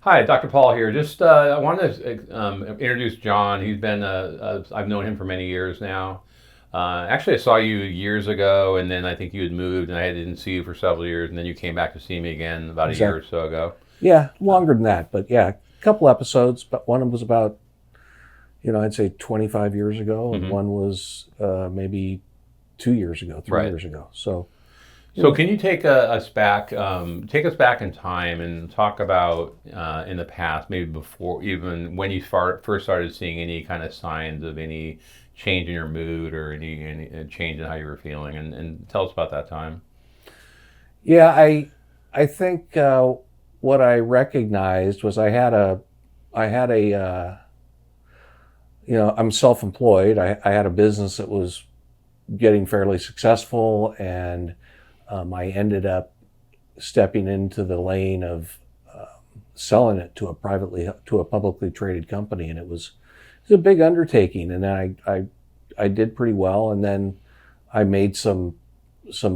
Hi, Dr. Paul here. Just I wanted to introduce John. I've known him for many years now. Actually, I saw you years ago, and then I think you had moved, and I didn't see you for several years, and then you came back to see me again about a year or Exactly. so ago. Yeah, Uh, longer than that, but yeah, a couple episodes. But one was about, I'd say 25 years ago, and mhm. one was maybe 2 years ago, three Right. years ago. So, you So, know, can you take us back in time, and talk about in the past, maybe before even when you first started seeing any kind of signs of any change in your mood or any change in how you were feeling, and tell us about that time. yeah, I think what I recognized was I'm self-employed. I had a business that was getting fairly successful, and I ended up stepping into the lane of selling it to a publicly traded company, and it was a big undertaking. And then I did pretty well, and then I made some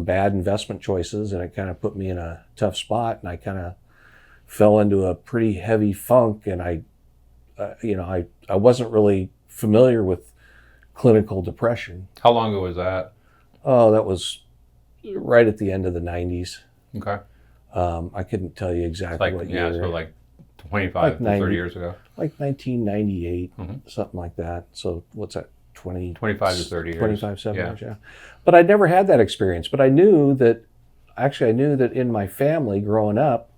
bad investment choices, and it kind of put me in a tough spot, and I kind of fell into a pretty heavy funk, and I wasn't really familiar with clinical depression. How long ago was that? Oh, that was right at the end of the 90s. Okay. I couldn't tell you It's exactly like, what yeah, so year. like Like 25 to 30 90, years ago. like 1998, Hmm. something like that. So what's that? 20, 25 to 30 years. 25, 7 Yeah. years, yeah. But I'd never had that experience. But I knew that in my family growing up,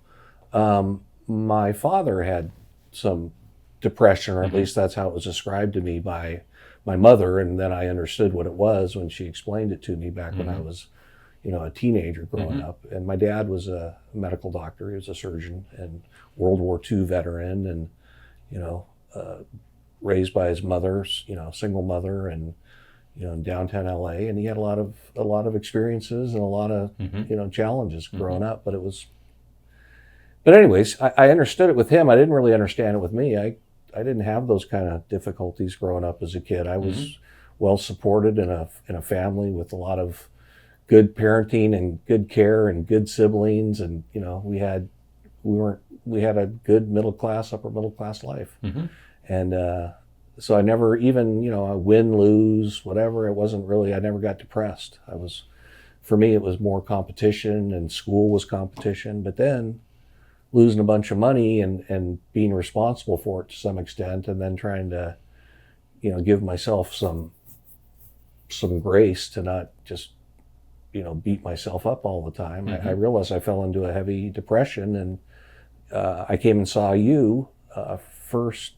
my father had some depression, or at Hmm. least that's how it was described to me by my mother. And then I understood what it was when she explained it to me back when I Hmm. was, a teenager growing Hmm. up. And my dad was a medical doctor. He was a surgeon and World War II veteran, and you know, uh, raised by his mother, single mother, and in downtown LA. And he had a lot of experiences and a lot of Hmm. challenges Hmm. growing up. But anyways, I understood it with him. I didn't really understand it with me. I didn't have those kind of difficulties growing up as a kid. I Hmm. was well supported in a family with a lot of good parenting and good care and good siblings, and we weren't we had a good upper middle class life. Hmm. And so I never, even a win, lose, whatever, it wasn't really, I never got depressed. For me, it was more competition, and school was competition. But then losing a bunch of money and being responsible for it to some extent, and then trying to give myself some grace to not just beat myself up all the time. I Hmm. realized I fell into a heavy depression, and I came and saw you first,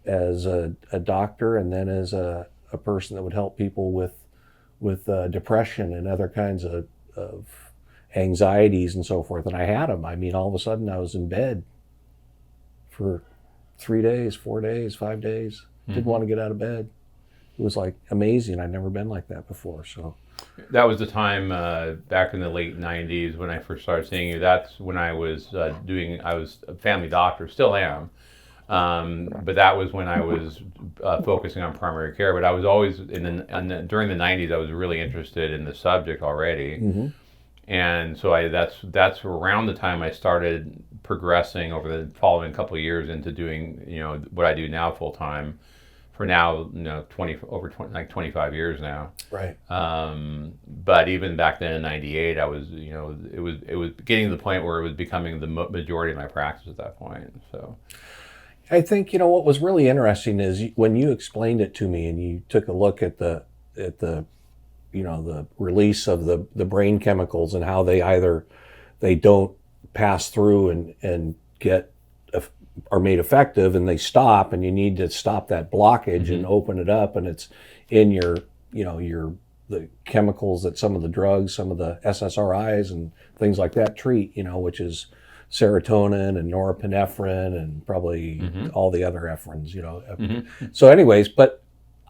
as a doctor, and then as a person that would help people with depression and other kinds of anxieties and so forth. And I had them. I mean, all of a sudden, I was in bed for 3 days, 4 days, 5 days. Didn't Hmm. want to get out of bed. It was like amazing. I'd never been like that before. So That was the time back in the late 90s when I first started seeing you. That's when I was a family doctor, still am. But that was when I was focusing on primary care. But I was always during the 90s, I was really interested in the subject already. mm-hmm. And so that's around the time I started progressing over the following couple of years into doing what I do now full time for now 20 over 20, like 25 years now. Right. But even back then in '98, I was it was getting to the point where it was becoming the majority of my practice at that point. So. I think what was really interesting is when you explained it to me, and you took a look at the the release of the brain chemicals, and how they don't pass through and get are made effective, and they stop, and you need to stop that blockage and Hmm. open it up, and it's in your the chemicals that some of the drugs, some of the SSRIs and things like that treat, which is serotonin and norepinephrine and probably Hmm. all the other ephrins. Hmm. So anyways, but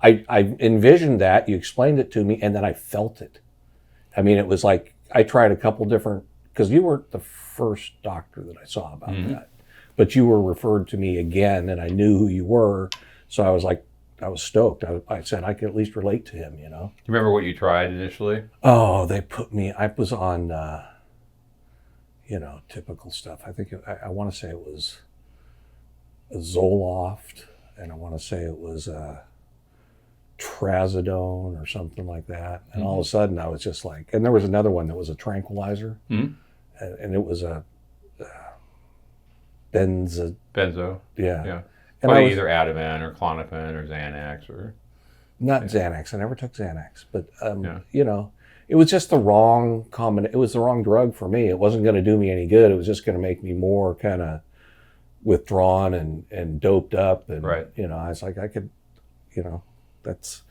I envisioned that, you explained it to me, and then I felt it. I mean, it was like I tried a couple different, because you weren't the first doctor that I saw about Hmm. that, but you were referred to me again, and I knew who you were. So I was stoked. I said I could at least relate to him. You remember what you tried initially? Oh, they put me, I was on, typical stuff. I think I want to say it was a Zoloft, and I want to say it was a Trazodone or something like that. And all of a sudden I was just like, and there was another one that was a tranquilizer, and it was a Benzo. yeah. Yeah. And Well, I was, either Ativan or Klonopin or Xanax or. not Xanax. I never took Xanax, but Yeah. it was just the wrong it was the wrong drug for me. It wasn't going to do me any good. It was just going to make me more kind of withdrawn and doped up. And Right. I was like, I could, that's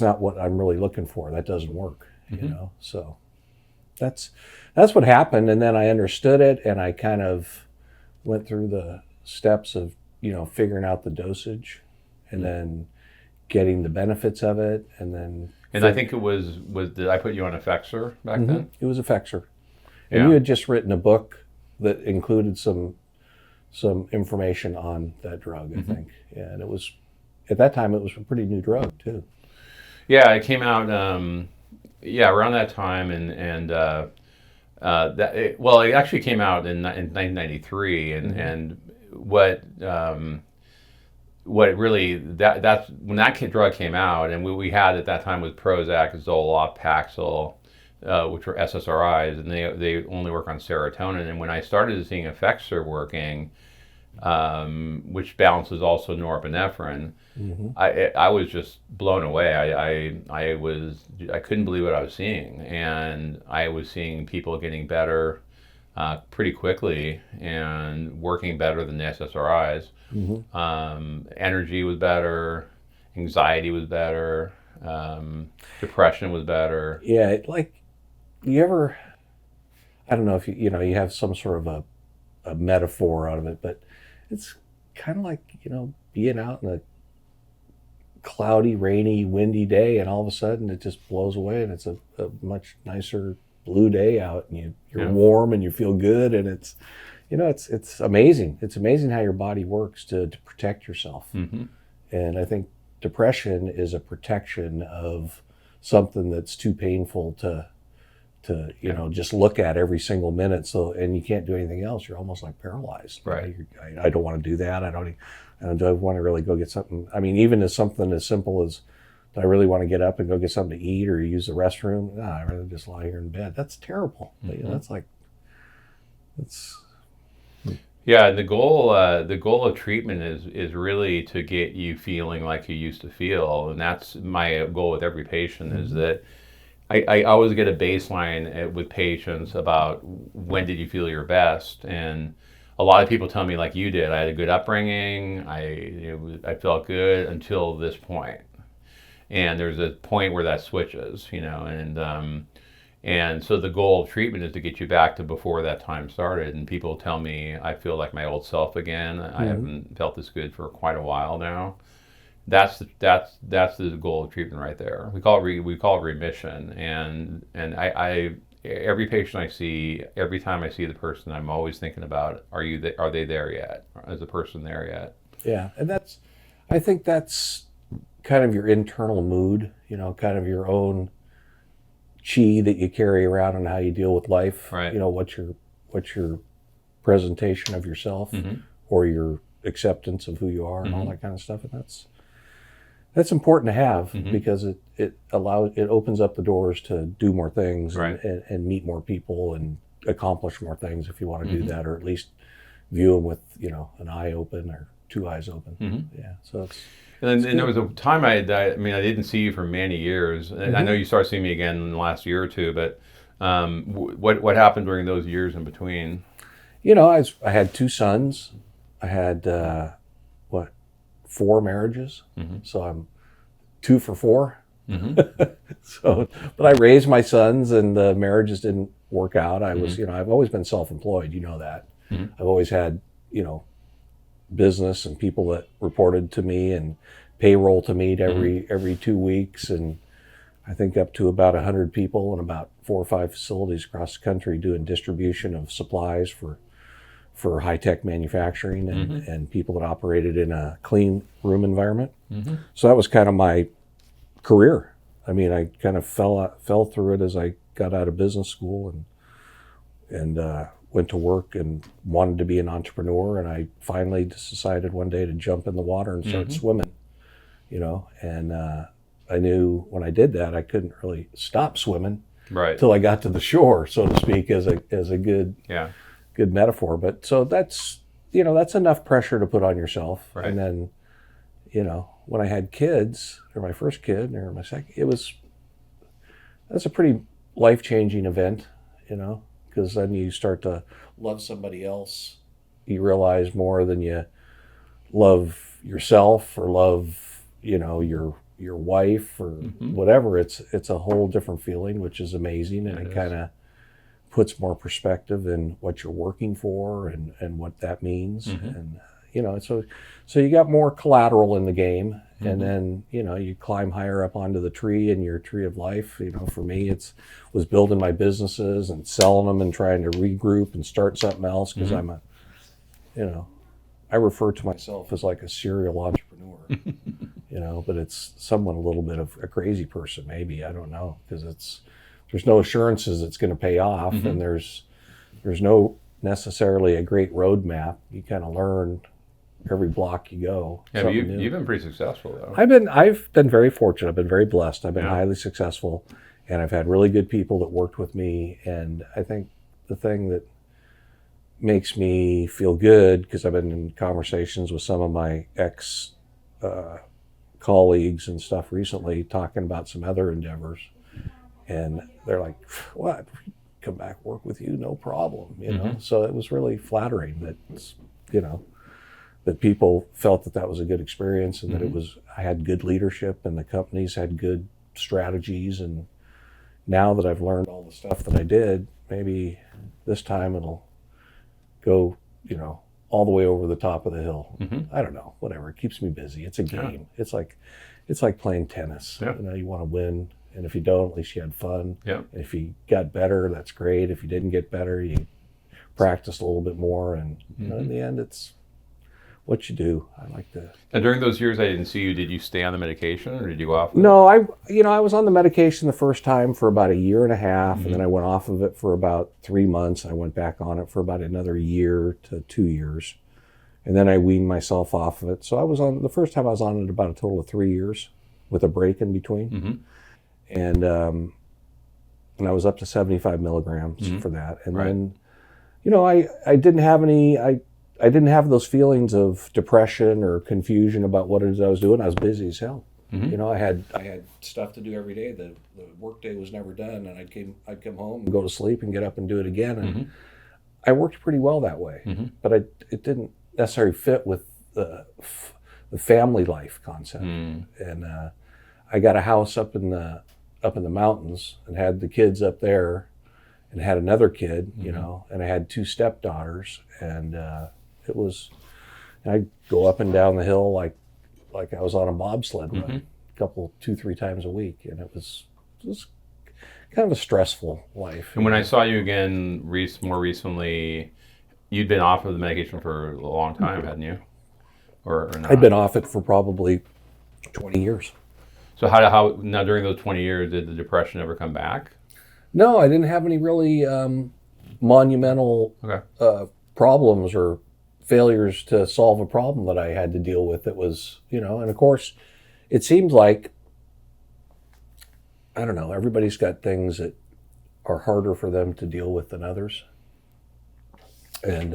not what I'm really looking for. That doesn't work. So that's what happened. And then I understood it, and I kind of went through the steps of figuring out the dosage, and then getting the benefits of it, and then. And I think it was did I put you on Effexor back then? It was Effexor. And Yeah. you had just written a book that included some information on that drug, I think. Yeah, and it was, at that time, it was a pretty new drug too. Yeah, it came out. Around that time, and it actually came out in 1993, and what it really that's when that drug came out, and we had at that time was Prozac, Zoloft, Paxil, which were SSRIs, and they only work on serotonin. And when I started seeing Effexor working, which balances also norepinephrine, I was just blown away. I couldn't believe what I was seeing, and I was seeing people getting better pretty quickly and working better than the SSRIs. Energy was better, anxiety was better, depression was better. Yeah, like, you ever, I don't know if you have some sort of a metaphor out of it, but it's kind of like, being out in a cloudy, rainy, windy day, and all of a sudden it just blows away, and it's a much nicer blue day out, and you're warm and you feel good, and it's amazing. It's amazing how your body works to protect yourself. And I think depression is a protection of something that's too painful to just look at every single minute. So, and you can't do anything else. You're almost like paralyzed. Right. I don't want to do that. I don't want to really go get something. I mean, even as something as simple as, do I really want to get up and go get something to eat or use the restroom? No, I'd rather just lie here in bed. That's terrible. But, Yeah, the goal of treatment is really to get you feeling like you used to feel, and that's my goal with every patient. Is that I always get a baseline with patients about when did you feel your best, and a lot of people tell me like you did. I had a good upbringing. I felt good until this point, and there's a point where that switches, and so the goal of treatment is to get you back to before that time started. And people tell me I feel like my old self again. I haven't felt this good for quite a while now. That's the goal of treatment right there. We call it remission. And I every patient I see, every time I see the person, I'm always thinking about, are they there yet? Is the person there yet? Yeah, and I think that's kind of your internal mood. Kind of your own chi that you carry around and how you deal with life. Right. What's your presentation of yourself, or your acceptance of who you are, and all that kind of stuff. And that's important to have, because it opens up the doors to do more things, right, and meet more people and accomplish more things if you want to do that, or at least view them with an eye open or two eyes open. Yeah. So it's. And there was a time I didn't see you for many years. And I know you started seeing me again in the last year or two, but what happened during those years in between? I had two sons. I had 4 marriages, so I'm 2 for 4. So, but I raised my sons, and the marriages didn't work out. I was, I've always been self-employed. That. I've always had, business and people that reported to me and payroll to meet every 2 weeks, and I think up to about 100 people in about 4 or 5 facilities across the country doing distribution of supplies for high-tech manufacturing and people that operated in a clean room environment. So that was kind of my career. I kind of fell through it as I got out of business school, and went to work and wanted to be an entrepreneur, and I finally just decided one day to jump in the water and start swimming, and I knew when I did that I couldn't really stop swimming Right. till I got to the shore, so to speak, as a good metaphor. But so that's enough pressure to put on yourself. Right. And then when I had kids, or my first kid or my second, that's a pretty life-changing event, because then you start to love somebody else. You realize more than you love yourself or love, your wife or whatever. It's a whole different feeling, which is amazing. And it kind of puts more perspective in what you're working for and what that means. And, so you got more collateral in the game. And then, you climb higher up onto the tree in your tree of life. For me, was building my businesses and selling them and trying to regroup and start something else, because I refer to myself as like a serial entrepreneur, but it's somewhat a little bit of a crazy person, maybe. I don't know, because there's no assurances it's going to pay off, and there's no necessarily a great roadmap. You kind of learn every block you go. Yeah, but you've been pretty successful, though. I've been very fortunate. I've been very blessed. I've been highly successful, and I've had really good people that worked with me. And I think the thing that makes me feel good, because I've been in conversations with some of my ex colleagues and stuff recently, talking about some other endeavors, and they're like, "What? Come back, work with you, no problem." So it was really flattering that that people felt that was a good experience, and that I had good leadership, and the companies had good strategies. And now that I've learned all the stuff that I did, maybe this time it'll go, all the way over the top of the hill. I don't know, whatever. It keeps me busy. It's a game. Yeah. It's like playing tennis. Yeah. You want to win, and if you don't, at least you had fun. Yeah. And if you got better, that's great. If you didn't get better, you practiced a little bit more, and in the end, it's what you do. I like to. And during those years I didn't see you, did you stay on the medication, or did you go off of it? No, I was on the medication the first time for about a year and a half, and then I went off of it for about 3 months. I went back on it for about another year to 2 years, and then I weaned myself off of it. So the first time I was on it about a total of 3 years, with a break in between, and I was up to 75 milligrams for that, and then, I didn't have any. I didn't have those feelings of depression or confusion about what it is I was doing. I was busy as hell. I had stuff to do every day. The work day was never done, and I'd come home and go to sleep and get up and do it again. And I worked pretty well that way, but it didn't necessarily fit with the family life concept. And I got a house up in the mountains and had the kids up there, and had another kid, and I had 2 stepdaughters, and I'd go up and down the hill like I was on a bobsled run, 2-3 times a week, and it was kind of a stressful life. And when I saw you again more recently, you'd been off of the medication for a long time, hadn't you? Or not? I'd been off it for probably 20 years. So how now during those 20 years, did the depression ever come back? No, I didn't have any really monumental problems or failures to solve a problem that I had to deal with. It was, and of course, it seems like, I don't know, everybody's got things that are harder for them to deal with than others. And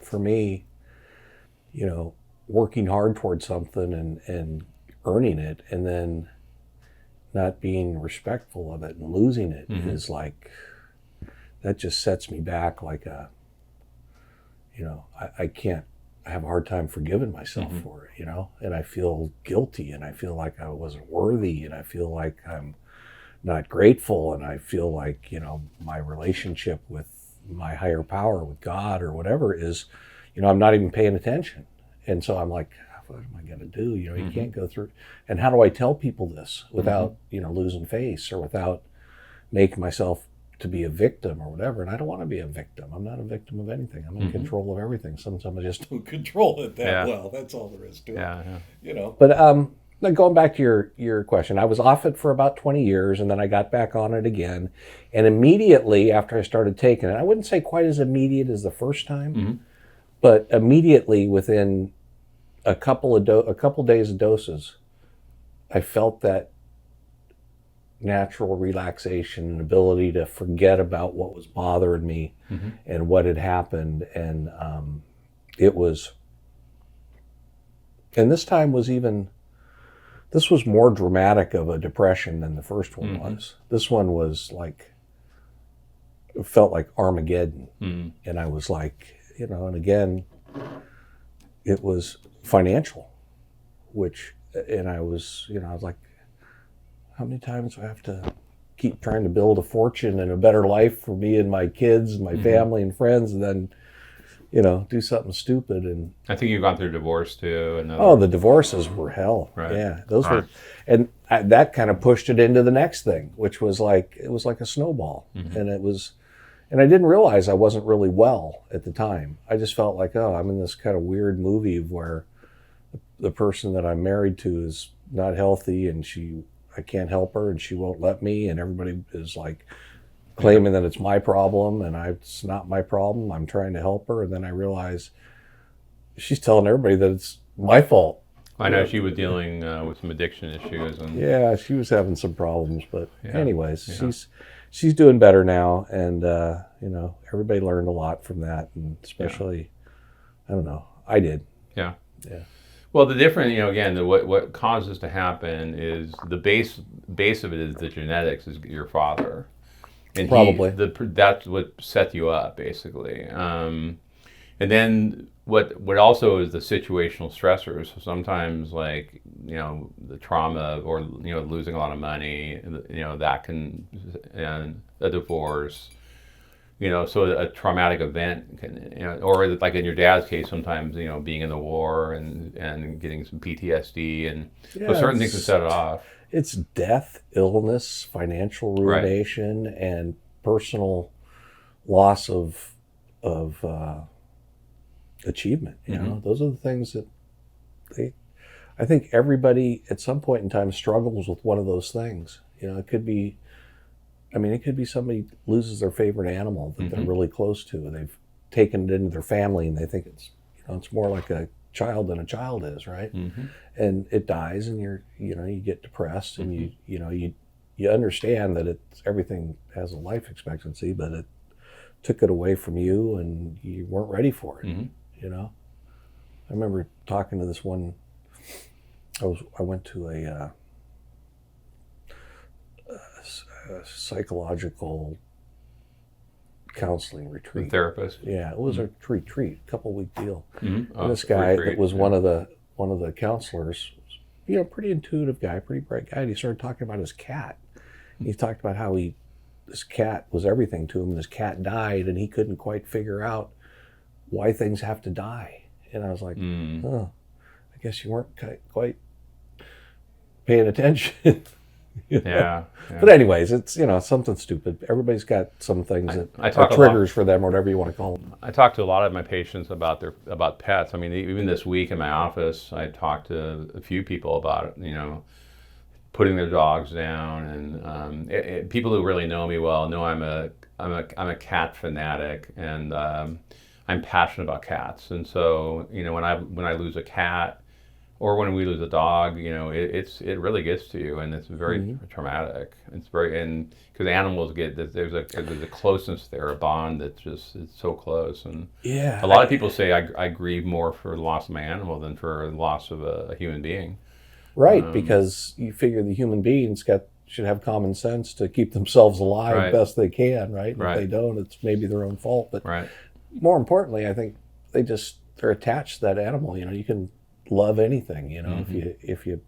for me, working hard towards something and earning it, and then not being respectful of it and losing it is like, that just sets me back like I have a hard time forgiving myself for it, and I feel guilty, and I feel like I wasn't worthy, and I feel like I'm not grateful, and I feel like, my relationship with my higher power, with God or whatever is, I'm not even paying attention. And so I'm like, what am I going to do? You can't go through. And how do I tell people this without, losing face, or without making myself to be a victim or whatever? And I don't want to be a victim. I'm not a victim of anything. I'm in control of everything. Sometimes I just don't control it that well. That's all there is to it. Yeah. But Now, going back to your question, I was off it for about 20 years, and then I got back on it again. And immediately after I started taking it, I wouldn't say quite as immediate as the first time, Mm-hmm. but immediately within a couple days of doses, I felt that natural relaxation and ability to forget about what was bothering me Mm-hmm. and what had happened. And it was, and this was more dramatic of a depression than the first one Mm-hmm. was. This one was like, it felt like Armageddon. Mm-hmm. And I was like, and again, it was financial, and I was like, how many times do I have to keep trying to build a fortune and a better life for me and my kids and my Mm-hmm. family and friends, and then, do something stupid. And I think you've gone through divorce too. And oh, the divorces were hell. Right. Yeah, those Right. were, and that kind of pushed it into the next thing, which was like, it was like a snowball. Mm-hmm. And I didn't realize I wasn't really well at the time. I just felt like, oh, I'm in this kind of weird movie where the person that I'm married to is not healthy, and I can't help her, and she won't let me, and everybody is like claiming that it's my problem, and it's not my problem. I'm trying to help her, and then I realize she's telling everybody that it's my fault. I know she was dealing with some addiction issues, and Yeah, she was having some problems, but Yeah. anyways, Yeah. she's doing better now, and everybody learned a lot from that, and especially, I don't know, I did. yeah. Yeah. Well, the different, again, what causes to happen is the base of it is the genetics, is your father, and Probably. that's what set you up basically. And then what also is the situational stressors. So sometimes, like, the trauma, or losing a lot of money, that can, and a divorce. So a traumatic event can, or like in your dad's case, sometimes, being in the war and getting some PTSD, and so certain things can set it off. It's death, illness, financial ruination, and personal loss of achievement. Those are the things that I think everybody at some point in time struggles with one of those things. It could be somebody loses their favorite animal that they're really close to, and they've taken it into their family, and they think it's more like a child than a child is, right? Mm-hmm. And it dies, and you get depressed, and you understand that everything has a life expectancy, but it took it away from you, and you weren't ready for it. Mm-hmm. I remember talking to this one. I went to a psychological counseling retreat. Therapist. Yeah, it was a retreat, couple-week deal. Mm-hmm. And this guy that was one of the counselors, pretty intuitive guy, pretty bright guy. And he started talking about his cat. He talked about how this cat was everything to him, and his cat died, and he couldn't quite figure out why things have to die. And I was like, oh, I guess you weren't quite paying attention. Yeah. But anyways, it's something stupid. Everybody's got some things that are triggers for them, or whatever you want to call them. I talk to a lot of my patients about pets. I mean, even this week in my office, I talked to a few people about it. Putting their dogs down, and people who really know me well know I'm a cat fanatic, and I'm passionate about cats. And so when I lose a cat, or when we lose a dog, it really gets to you, and it's very traumatic. It's and because animals there's a closeness there, a bond that's just, it's so close. And a lot of people say I grieve more for the loss of my animal than for the loss of a human being. Right, because you figure the human beings should have common sense to keep themselves alive best they can, right? Right. If they don't, it's maybe their own fault. But Right. more importantly, I think they're attached to that animal. You can love anything. If you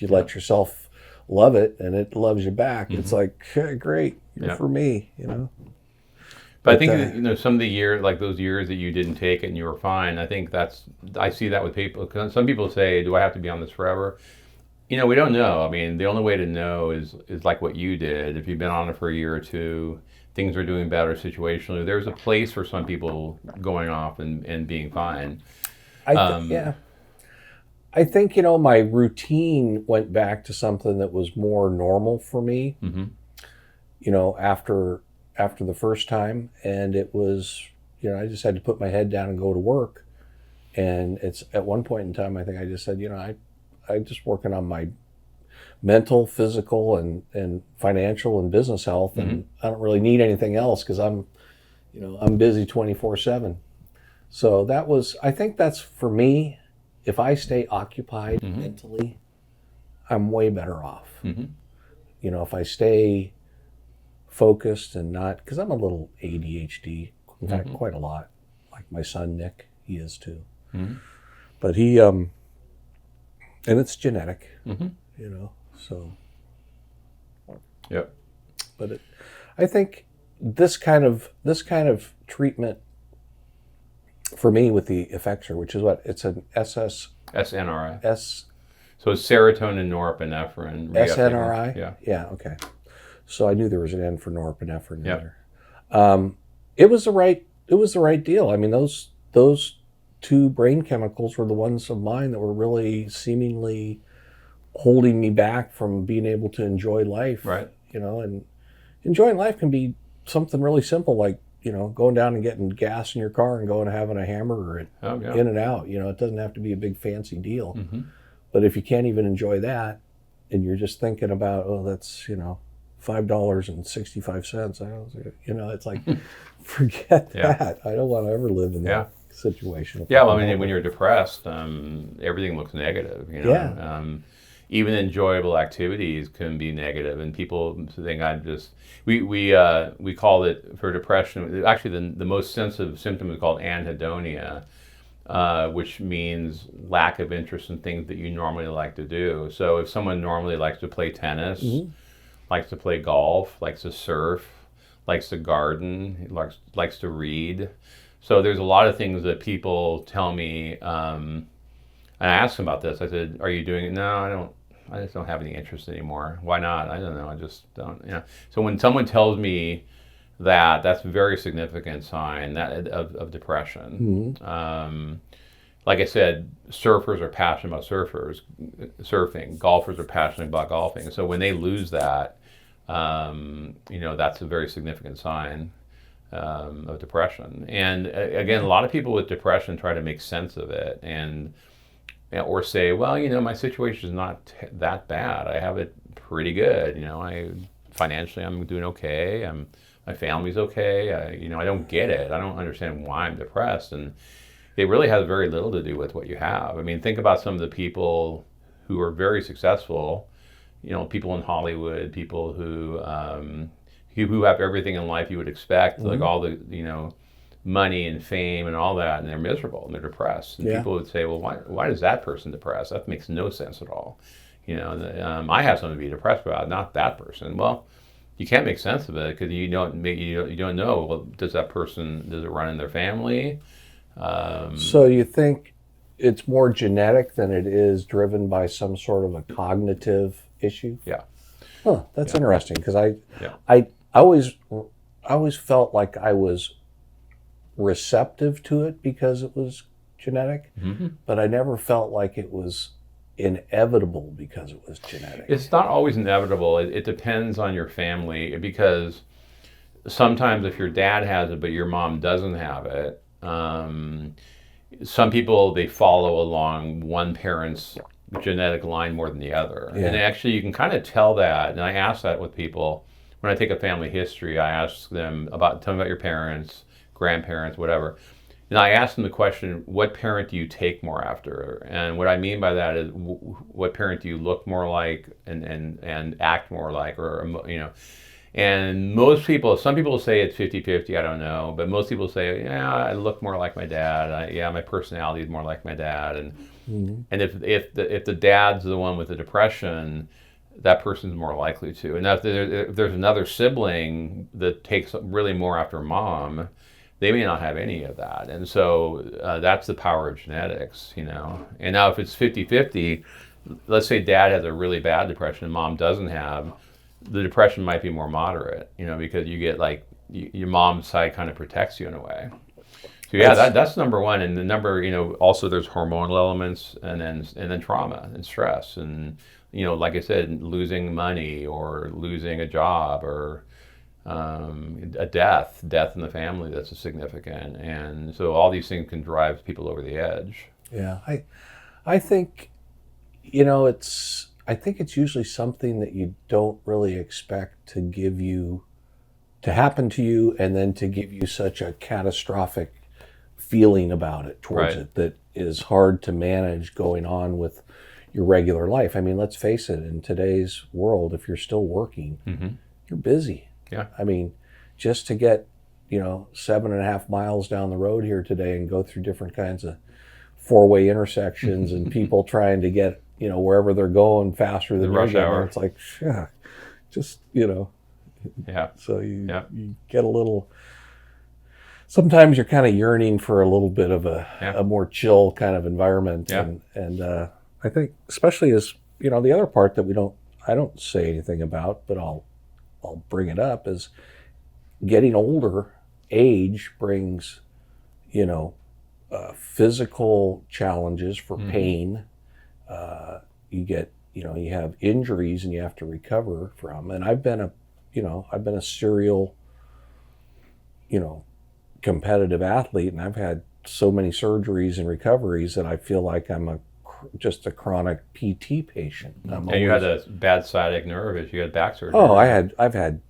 let yourself love it, and it loves you back, it's like, hey, great, you're for me. But I think some of the years, like those years that you didn't take it and you were fine, I see that with people. Because some people say, do I have to be on this forever? We don't know. I mean, the only way to know is like what you did. If you've been on it for a year or two, things are doing better situationally. There's a place for some people going off and being fine. I I think, my routine went back to something that was more normal for me, Mm-hmm. after the first time. And it was, I just had to put my head down and go to work. And it's at one point in time, I think I just said, I'm just working on my mental, physical, and financial and business health. Mm-hmm. And I don't really need anything else because I'm busy 24/7. So I think that's for me. If I stay occupied Mm-hmm. mentally, I'm way better off. Mm-hmm. If I stay focused and not, because I'm a little ADHD, in fact, Mm-hmm. quite a lot. Like my son, Nick, he is too. Mm-hmm. But and it's genetic, Mm-hmm. so. Yep. But I think this kind of treatment for me with the Effexor, which is it's an SNRI. So it's serotonin, norepinephrine. SNRI? Yeah. Yeah, okay. So I knew there was an N for norepinephrine Yep. there. It was the right deal. I mean, those two brain chemicals were the ones of mine that were really seemingly holding me back from being able to enjoy life. Right. And enjoying life can be something really simple, like going down and getting gas in your car and going and having a hamburger in and out. It doesn't have to be a big fancy deal. Mm-hmm. But if you can't even enjoy that, and you're just thinking about, that's $5.65, it's like, forget that. I don't want to ever live in that situation. Yeah, well, I mean, when you're depressed, everything looks negative. Yeah. Even enjoyable activities can be negative, and people think we call it for depression. Actually, the most sensitive symptom is called anhedonia, which means lack of interest in things that you normally like to do. So if someone normally likes to play tennis, Mm-hmm. likes to play golf, likes to surf, likes to garden, likes to read. So there's a lot of things that people tell me. And I asked them about this. I said, "Are you doing it?" "No, I don't. I just don't have any interest anymore." "Why not?" "I don't know. I just don't." So when someone tells me that, that's a very significant sign that of depression. Mm-hmm. Like I said, surfers are passionate about surfing. Golfers are passionate about golfing. So when they lose that, that's a very significant sign of depression. And again, a lot of people with depression try to make sense of it or say, well, my situation is not that bad. I have it pretty good. Financially, I'm doing okay. My family's okay. I don't get it. I don't understand why I'm depressed. And it really has very little to do with what you have. I mean, think about some of the people who are very successful. People in Hollywood, people who have everything in life you would expect, Mm-hmm. like all the money and fame and all that, and they're miserable and they're depressed. And people would say, well, why is that person depressed? That makes no sense at all. I have something to be depressed about, not that person. Well, you can't make sense of it because you don't know. Well, does it run in their family? So you think it's more genetic than it is driven by some sort of a cognitive issue? Yeah. Huh, that's interesting because I Yeah. always felt like I was receptive to it because it was genetic, Mm-hmm. but I never felt like it was inevitable because it was genetic. It's not always inevitable. It depends on your family because sometimes if your dad has it but your mom doesn't have it, some people, they follow along one parent's genetic line more than the other. Yeah. And actually you can kind of tell that. And I ask that with people. When I take a family history, I ask them tell me about your parents, grandparents, whatever. And I ask them the question, what parent do you take more after? And what I mean by that is, what parent do you look more like and act more like, And most people, some people say it's 50-50, I don't know, but most people say, yeah, I look more like my dad. My personality is more like my dad. And Mm-hmm. and if the dad's the one with the depression, that person's more likely to. And if there's another sibling that takes really more after mom, they may not have any of that. And so that's the power of genetics, And now if it's 50-50, let's say dad has a really bad depression and mom doesn't have, the depression might be more moderate, because you get your mom's side kind of protects you in a way. So yeah, that's number one, and the number, also there's hormonal elements, and then trauma and stress, and like I said, losing money or losing a job or a death in the family that's a significant, and so all these things can drive people over the edge. Yeah, I think I think it's usually something that you don't really expect to happen to you, and then to give you such a catastrophic feeling about it towards Right. it that is hard to manage going on with your regular life. I mean, let's face it, in today's world, if you're still working, Mm-hmm. you're busy. Yeah. I mean, just to get, 7.5 miles down the road here today and go through different kinds of four-way intersections and people trying to get, wherever they're going faster than The rush you're getting, hour. it's like, yeah, just, Yeah. so you, Yeah. you get a little, sometimes you're kind of yearning for a little bit of Yeah. a more chill kind of environment. Yeah. And I think, especially as, the other part that I don't say anything about, but I'll bring it up, is getting older. Age brings, physical challenges for Mm-hmm. pain. You get, you have injuries and you have to recover from. And I've been a serial, competitive athlete, and I've had so many surgeries and recoveries that I feel like I'm just a chronic PT patient. And you had a bad sciatic nerve issue. You had back surgery. Oh, I've had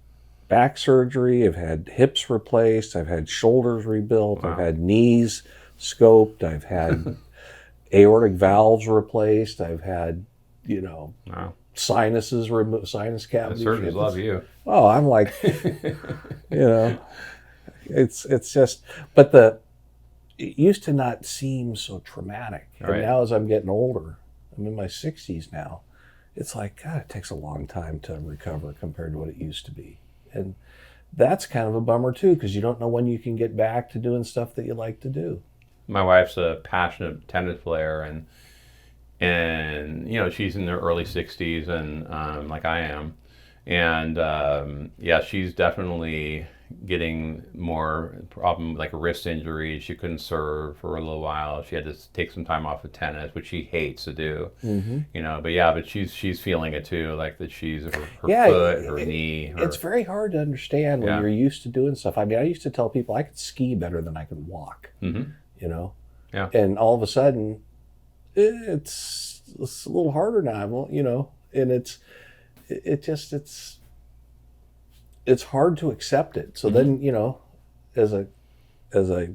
back surgery. I've had hips replaced. I've had shoulders rebuilt. Wow. I've had knees scoped. I've had aortic valves replaced. I've had, Wow. sinuses removed, sinus The cavities. surgeons love you. Oh, I'm like, it's just, but it used to not seem so traumatic. And Right. now as I'm getting older, I'm in my 60s now, it's like, God, it takes a long time to recover compared to what it used to be. And that's kind of a bummer too, because you don't know when you can get back to doing stuff that you like to do. My wife's a passionate tennis player, and she's in her early 60s, and like I am, and yeah, she's definitely getting more problem, like a wrist injury. She couldn't serve for a little while. She had to take some time off of tennis, which she hates to do. Mm-hmm. But she's feeling it too, like that she's her Yeah, foot, her knee. It's very hard to understand when Yeah. you're used to doing stuff. I mean, I used to tell people I could ski better than I could walk, Mm-hmm. Yeah. And all of a sudden, it's a little harder now, and it's hard to accept it. So then, as a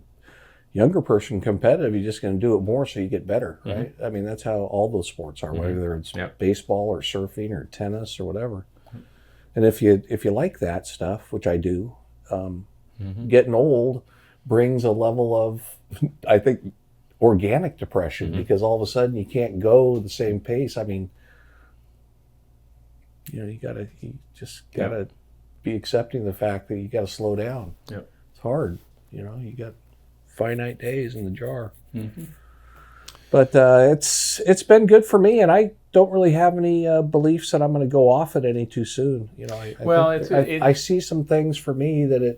younger person, competitive, you're just going to do it more so you get better, right? I mean, that's how all those sports are, whether it's Yep. baseball or surfing or tennis or whatever. And if you like that stuff, which I do, getting old brings a level of, I think, organic depression, because all of a sudden you can't go the same pace. I mean, you just gotta be accepting the fact that you gotta slow down. Yep. It's hard. You got finite days in the jar. Mm-hmm. But it's been good for me, and I don't really have any beliefs that I'm going to go off it any too soon. I see some things for me that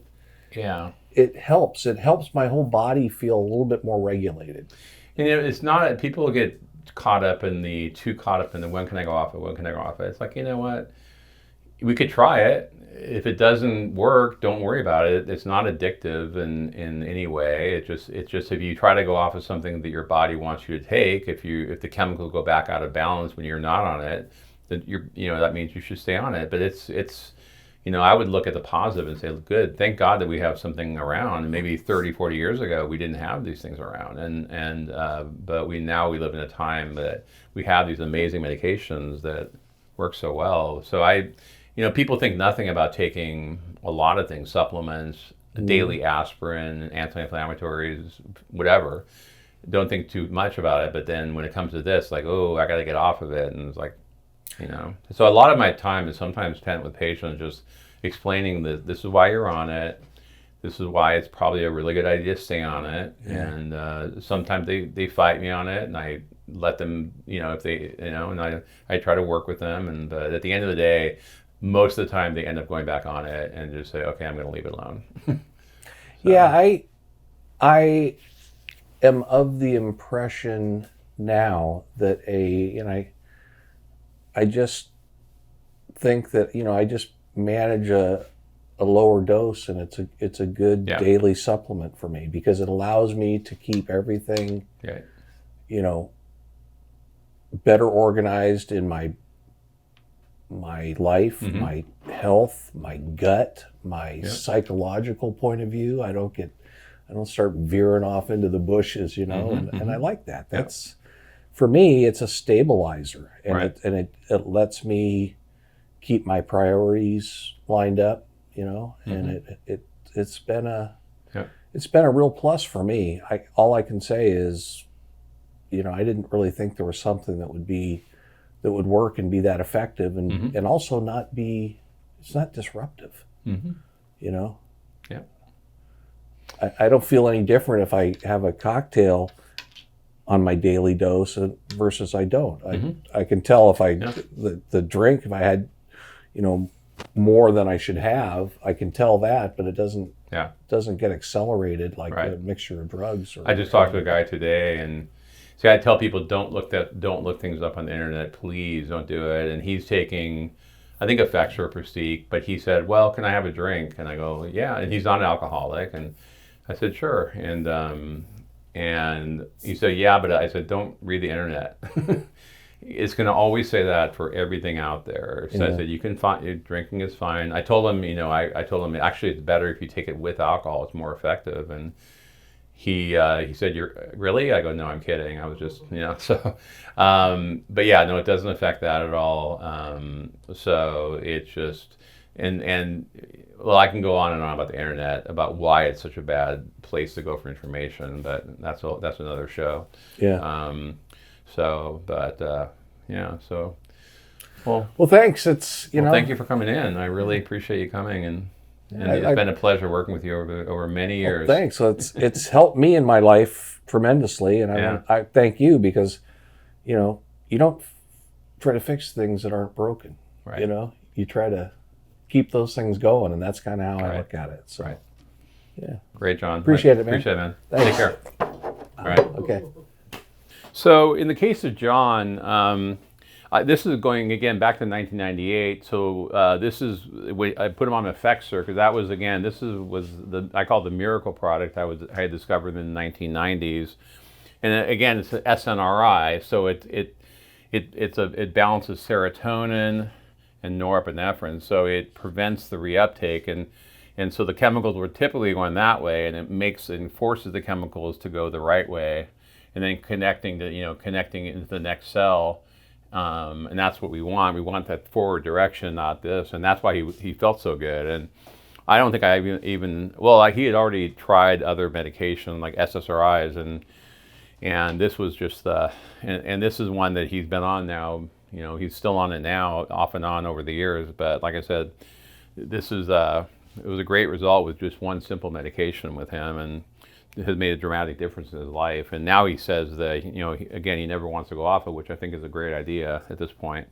Yeah. it helps. It helps my whole body feel a little bit more regulated. And it's not, people get too caught up in the when can I go off it, when can I go off it. It's like, you know what? We could try it. If it doesn't work, don't worry about it. It's not addictive in any way. It's just if you try to go off of something that your body wants you to take, if the chemicals go back out of balance when you're not on it, then that means you should stay on it. But it's I would look at the positive and say, good, thank God that we have something around. And maybe 30, 40 years ago, we didn't have these things around. But we live in a time that we have these amazing medications that work so well. So people think nothing about taking a lot of things, supplements, daily aspirin, anti-inflammatories, whatever. Don't think too much about it. But then when it comes to this, like, oh, I got to get off of it. And it's like, So a lot of my time is sometimes spent with patients just explaining that this is why you're on it. This is why it's probably a really good idea to stay on it. Yeah. And sometimes they fight me on it, and I let them, if they, and I try to work with them. But at the end of the day, most of the time they end up going back on it and just say, okay, I'm going to leave it alone. Yeah, I am of the impression now that I just think that, I just manage a lower dose, and it's a good Yeah. daily supplement for me because it allows me to keep everything, Yeah. better organized in my life, Mm-hmm. my health, my gut, my Yep. psychological point of view. I don't start veering off into the bushes, Mm-hmm. and I like that. Yep. That's, for me, it's a stabilizer, and Right. it lets me keep my priorities lined up, Mm-hmm. and it's been a Yep. it's been a real plus for me. All I can say is, I didn't really think there was something that would work and be that effective, and Mm-hmm. and also it's not disruptive. Mm-hmm. Yeah. I don't feel any different if I have a cocktail on my daily dose versus I don't. Mm-hmm. I can tell if Yeah. the drink, if I had, more than I should have, I can tell that, but it doesn't get accelerated like Right. a mixture of drugs. I just talked to a guy today, and see, I tell people don't look things up on the internet. Please don't do it. And he's taking, I think, Effexor Prestige, but he said, "Well, can I have a drink?" And I go, "Yeah." And he's not an alcoholic, and I said, "Sure." And he said, "Yeah," but I said, "Don't read the internet." It's going to always say that for everything out there. It says that you can find drinking is fine. I told him, I told him actually it's better if you take it with alcohol. It's more effective. And he said, "You're really?" I go, "No, I'm kidding. I was just, so." But yeah, no, it doesn't affect that at all. So it's just, and well, I can go on and on about the internet about why it's such a bad place to go for information, but that's another show. Yeah. So, but yeah, so well, Thanks. It's thank you for coming in. I really appreciate you coming, and it's been a pleasure working with you over many years. Thanks. So it's helped me in my life tremendously, and I thank you because, you don't try to fix things that aren't broken. Right. You try to keep those things going, and that's kind of how I look at it. So, right. Yeah. Great, John. Appreciate it, man. Appreciate it, man. Thanks. Take care. All right. Okay. So in the case of John, this is going again back to 1998. So I put him on Effexor because that was I call it the miracle product I had discovered in the 1990s, and again it's an SNRI. So it balances serotonin and norepinephrine, so it prevents the reuptake, and so the chemicals were typically going that way, and it forces the chemicals to go the right way, and then connecting into the next cell, and that's what we want. We want that forward direction, not this, and that's why he felt so good. And I don't think I even he had already tried other medication like SSRIs, and this was just and this is one that he's been on now. He's still on it now, off and on over the years. But like I said, it was a great result with just one simple medication with him, and it has made a dramatic difference in his life. And now he says that, again, he never wants to go off it, which I think is a great idea at this point.